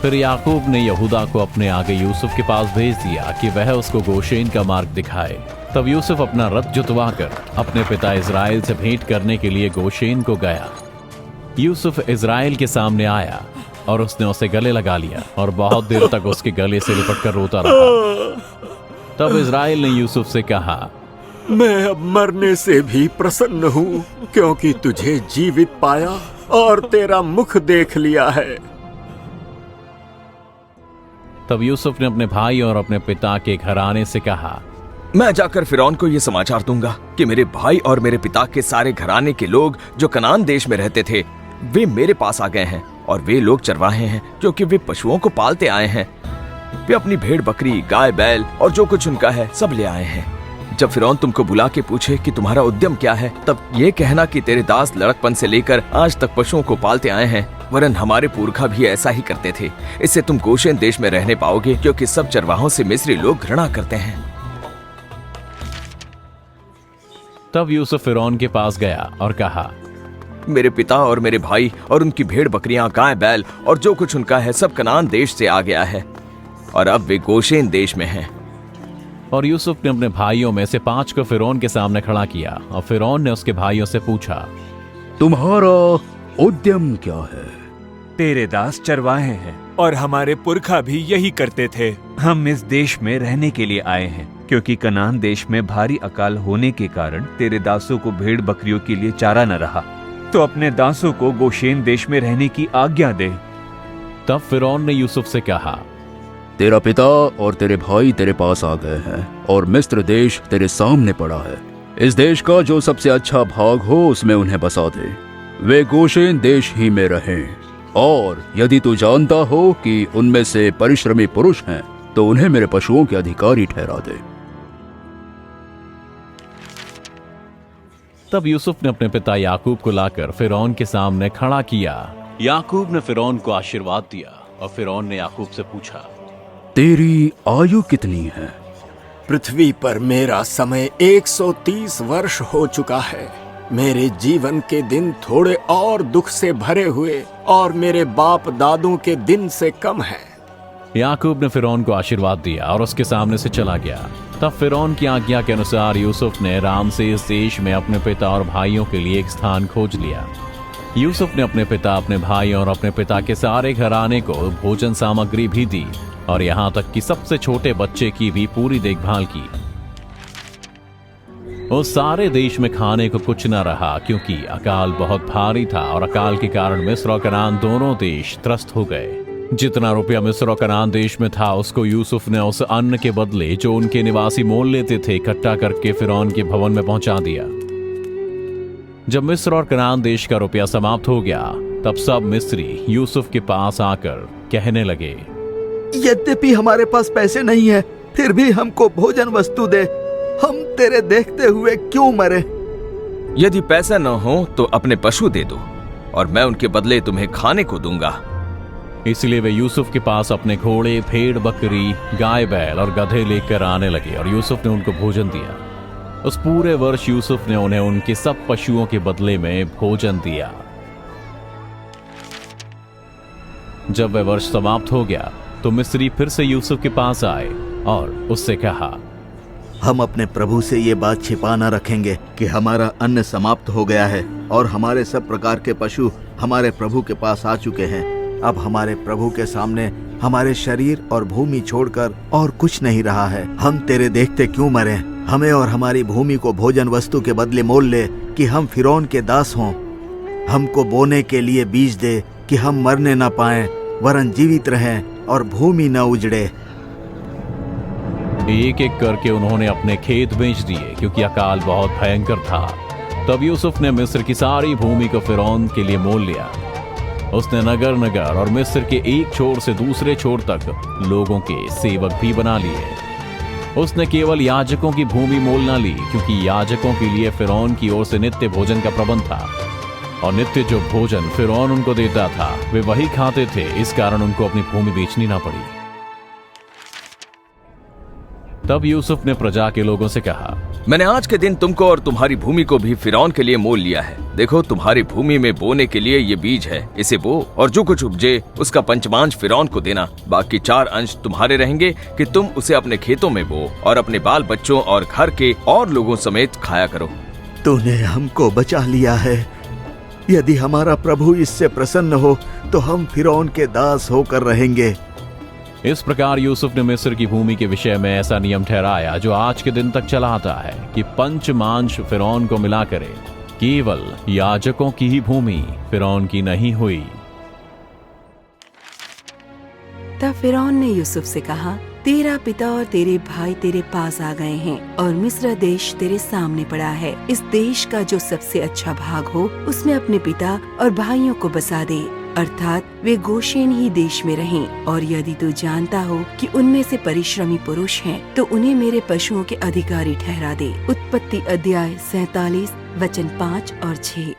फिर याकूब ने यहूदा को अपने आगे यूसुफ के पास भेज दिया कि वह उसको गोशेन का मार्ग दिखाए। तब यूसुफ अपना रथ जुतवाकर अपने पिता इज़राइल से भेंट करने के लिए गोशेन को गया। यूसुफ इज़राइल के सामने आया और उसने उसे गले लगा लिया और बहुत देर तक उसके गले से लिपट कर रोता रहा। तब इज़राइल ने यूसुफ से कहा, मैं अब मरने से भी प्रसन्न हूँ, क्योंकि तुझे जीवित पाया और तेरा मुख देख लिया है। तब यूसुफ ने अपने भाई और अपने पिता के घराने से कहा, मैं जाकर फिरौन को ये समाचार दूंगा कि मेरे भाई और मेरे पिता के सारे घराने के लोग जो कनान देश में रहते थे वे मेरे पास आ गए हैं, और वे लोग चरवाहे हैं क्योंकि वे पशुओं को पालते आए हैं। वे अपनी भेड़ बकरी गाय बैल और जो कुछ उनका है सब ले आए हैं। जब फिरौन तुमको बुला के पूछे कि तुम्हारा उद्यम क्या है, तब ये कहना कि तेरे दास लड़कपन से लेकर आज तक पशुओं को पालते आए हैं, वरन हमारे पुरखा भी ऐसा ही करते थे। इससे तुम गोशेन देश में रहने पाओगे, क्योंकि सब चरवाहों से मिस्री लोग घृणा करते हैं। तब यूसुफ फिरौन के पास गया और कहा, मेरे पिता और मेरे भाई और उनकी भेड़ बकरियां गाय बैल और जो कुछ उनका है सब कनान देश से आ गया है, और अब वे गोशेन देश में हैं। और यूसुफ ने अपने भाइयों में से 5 को फिरौन के सामने खड़ा किया, और फिरौन ने उसके भाइयों से पूछा, तुम्हारा उद्यम क्या है? तेरे दास चरवाहे हैं और हमारे पुरखा भी यही करते थे। हम इस देश में रहने के लिए आए हैं, क्योंकि कनान देश में भारी अकाल होने के कारण तेरे दासों को भेड़ बकरियों के लिए चारा न रहा, तो अपने दासों को गोशेन देश में रहने की आज्ञा दे। तब फिरौन ने यूसुफ से कहा, तेरा पिता और तेरे भाई तेरे पास आ गए हैं, और मिस्र देश तेरे सामने पड़ा है। इस देश का जो सबसे अच्छा भाग हो उसमें उन्हें बसा दे, वे गोशेन देश ही में रहें। और यदि तू जानता हो कि उनमें से परिश्रमी पुरुष हैं, तो उन्हें मेरे पशुओं के अधिकारी ठहरा दे। तब यूसुफ ने अपने पिता याकूब को लाकर फिरौन के सामने खड़ा किया। याकूब ने फिरौन को आशीर्वाद दिया, और फिरौन ने याकूब से पूछा, तेरी आयु कितनी है? पृथ्वी पर मेरा समय 130 वर्ष हो चुका है। मेरे जीवन के दिन थोड़े और दुख से भरे हुए और मेरे बाप दादों के दिन से कम है। याकूब ने फिरौन को आशीर्वाद दिया और उसके सामने से चला गया। तब फिरौन की आज्ञा के अनुसार यूसुफ ने रामसेस देश में अपने पिता और भाइयों के लिए एक स्थान खोज लिया। यूसुफ ने अपने पिता, अपने भाई और अपने पिता के सारे घराने को भोजन सामग्री भी दी, और यहाँ तक कि सबसे छोटे बच्चे की भी पूरी देखभाल की। उस सारे देश में खाने को कुछ न रहा, क्योंकि अकाल बहुत भारी था, और अकाल के कारण मिस्र और कनान दोनों देश त्रस्त हो गए। जितना रुपया मिस्र और कनान देश में था, उसको यूसुफ ने उस अन्न के बदले जो उनके निवासी मोल लेते थे इकट्ठा करके फिरौन के भवन में पहुंचा दिया। जब मिस्र और कनान देश का रुपया समाप्त हो गया, तब सब मिस्री यूसुफ के पास आकर कहने लगे, यद्यपि हमारे पास पैसे नहीं है, फिर भी हमको भोजन वस्तु दे, हम तेरे देखते हुए क्यों मरे? यदि पैसा न हो तो अपने पशु दे दो, और मैं उनके बदले तुम्हें खाने को दूंगा। इसलिए वे यूसुफ के पास अपने घोड़े, भेड़ बकरी, गाय बैल और गधे लेकर आने लगे, और यूसुफ ने उनको भोजन दिया। उस पूरे वर्ष यूसुफ ने उन्हें उनके सब पशुओं के बदले में भोजन दिया। जब वह वर्ष समाप्त हो गया, तो मिस्री फिर से यूसुफ के पास आए और उससे कहा, हम अपने प्रभु से ये बात छिपा न रखेंगे कि हमारा अन्न समाप्त हो गया है, और हमारे सब प्रकार के पशु हमारे प्रभु के पास आ चुके हैं। अब हमारे प्रभु के सामने हमारे शरीर और भूमि छोड़कर और कुछ नहीं रहा है। हम तेरे देखते क्यों मरें? हमें और हमारी भूमि को भोजन वस्तु के बदले मोल ले, कि हम फिरौन के दास हों। हमको बोने के लिए बीज दे, कि हम मरने न पाएं, वरन जीवित रहें और भूमि न उजड़े। एक एक करके उन्होंने अपने खेत बेच दिए, क्योंकि अकाल बहुत भयंकर था। तब यूसुफ ने मिस्र की सारी भूमि को फिरौन के लिए मोल लिया। उसने नगर नगर और मिस्र के एक छोर से दूसरे छोर तक लोगों के सेवक भी बना लिए। उसने केवल याजकों की भूमि मोल न ली, क्योंकि याजकों के लिए फिरौन की ओर से नित्य भोजन का प्रबंध था, और नित्य जो भोजन फिरौन उनको देता था वे वही खाते थे। इस कारण उनको अपनी भूमि बेचनी ना पड़ी। तब यूसुफ ने प्रजा के लोगों से कहा, मैंने आज के दिन तुमको और तुम्हारी भूमि को भी फिरौन के लिए मोल लिया है। देखो, तुम्हारी भूमि में बोने के लिए ये बीज है, इसे बो और जो कुछ उपजे उसका पंचमांश फिरौन को देना। बाकी 4 अंश तुम्हारे रहेंगे कि तुम उसे अपने खेतों में बो और अपने बाल बच्चों और घर के और लोगों समेत खाया करो। तूने हमको बचा लिया है। यदि हमारा प्रभु इससे प्रसन्न हो तो हम फिरौन के दास होकर रहेंगे। इस प्रकार यूसुफ ने मिस्र की भूमि के विषय में ऐसा नियम ठहराया जो आज के दिन तक चला आता है कि पंचमांश फिरौन को मिला करे। केवल याजकों की ही भूमि फिरौन की नहीं हुई। तब फिरौन ने यूसुफ से कहा, तेरा पिता और तेरे भाई तेरे पास आ गए हैं और मिस्र देश तेरे सामने पड़ा है। इस देश का जो सबसे अच्छा भाग हो उसमें अपने पिता और भाइयों को बसा दे, अर्थात वे गोशेन ही देश में रहें। और यदि तू जानता हो कि उनमें से परिश्रमी पुरुष हैं, तो उन्हें मेरे पशुओं के अधिकारी ठहरा दे। उत्पत्ति अध्याय 47 वचन 5 और 6।